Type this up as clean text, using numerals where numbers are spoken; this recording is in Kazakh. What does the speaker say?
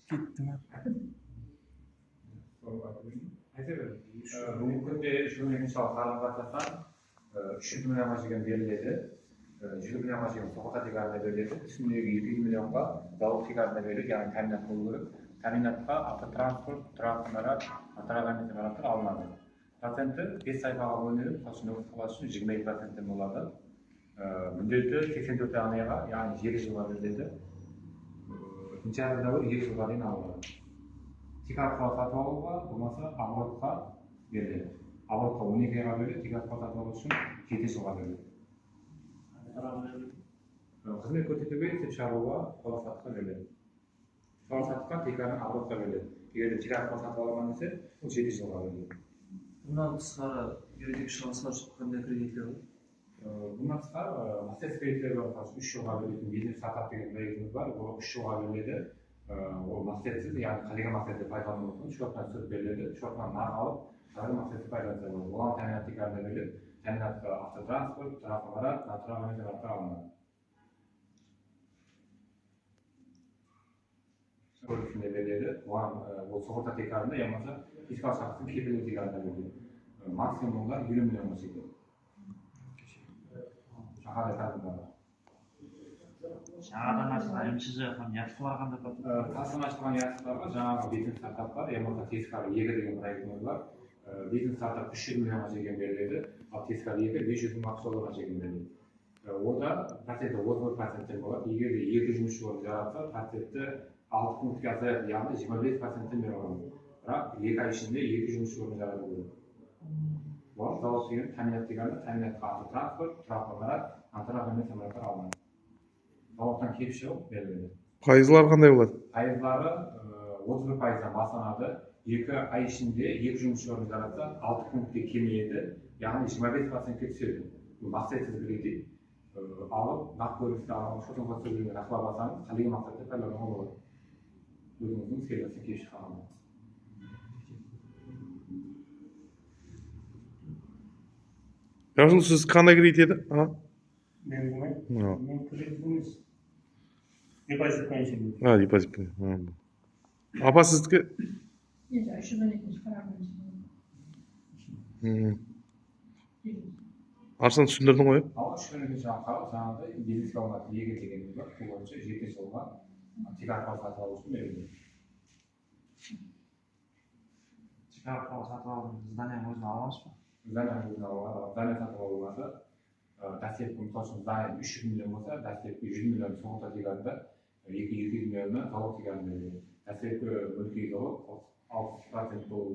Ketdim. Бүгінгі күнде жүгінген мысалы қарым-қатынастан 300 миллионға дейін беріледі, 100 миллионға дейін соғыс категориясына беріледі, үстіндегі 200 миллионға залог категориясына беріледі, яғни тәминат болу керек. Тәминатқа автотранспорт, тұрақты нарық, атыраған ғимараттар алынады. Проценті 5 сайфаға бөлінеді, мысалы үшін өз қала үшін 22% болады. Міндеті 84 арнайға, яғни 7 жылға беріледі. Үшінші договор 2 жылға дейін алынады. Тек арқылы сатып алуға, болмаса оборотқа беріледі. Оборотқа 12 айға беріледі, тек арқылы сатып алу үшін 7 жылға беріледі. Қызмет көрсетуге есеп шығаруға қола-сатыққа беріледі. Қола-сатыққа тек оборотқа беріледі. Егер тек арқылы сатып алған десе, ол 7 жылға беріледі. Bundan tысқары юридик шағымдар қандай кредиттер бар? Bundan тысқары мастер кредиттер бар, 3 жылға берілетін бизнес стартап деген проектіміз бар, ол 3 жылға беріледі. Ол мастерсіз, яғни қалиға мастерді пайдалану үшін шотына түсіріп беріледі, шотынан нарық алып, қалиға мастерді пайдаланса болады. Оған тәминат тегеріне беріледі, тәминатқа автотранспорт, тұрақты ғимарат, атыраған ғимараттар алынады. Көлікінде беріледі, оған ол сығырта тегеріне, ямаса фискал шарттың кепілі тегеріне беріледі. Максимумдар 20 миллионға жетеді. Шаһарда тартымдағы. Жаңадан ашылған МЧЖ ясылар қандай бар? Тасын ашылған ясыларға жаңағы бизнес стартаптар, ямаса тескары 2 деген проектіміз бар. Бизнес стартап 300 миллионға жеген беріледі, ал тескары 2 500 мың ақш долларға жеген беріледі. Ода проценті 31% болады. Егер де 2 жұмысшы орын жаратса, проценті 6 пунктке азаяды, яғни 25% беріледі. Бірақ 2 ай ішінде 2 жұмысшы орын жарату керек. Ол залог деген тәминат дегенде, тәминатқа автотранспорт, тұрақты ғимарат, атыраған ғимараттар алынады. Залогтан келіп шығып беріледі. Пайызлар қандай болады? Пайызлары 31%-дан басталады. 2 ай ішінде 2 жұмысшы орын жаратса, 6 пунктке кемейеді, яғни 25%-ке түседі. Бұл мақсатсыз кредит. Алып, нақты көріністі алып, шотыңызға сөйлеген ақылап алсаңыз, қалиға мақсатты пайдалануға болады. Өзіңіздің сервисін келіп шығарады. Яғни сіз қандай кредит еді? Мен кредитіміз депозитпен есептеймін. Депозитпен. Апа сіздікі? Арсан түсіндірдің ғой? Ал үшкенеге жаңағыдай бизнеске алынатын егер дегеніміз бар, бұл бойынша 7 жылға тек арқылы сатып алу үшін беріледі. Тек арқылы сатып алу зданияның өзін ала аламыз ба? Зданияның өзін алуға, здания сатып алуға дәстепкі, мысалы үшін здания 300 миллион болса, дәстепкі 100 миллион соғылта тегерінде 200 миллионы залог тегерінде беріледі. Дәстепкі мүлки залог 60% болу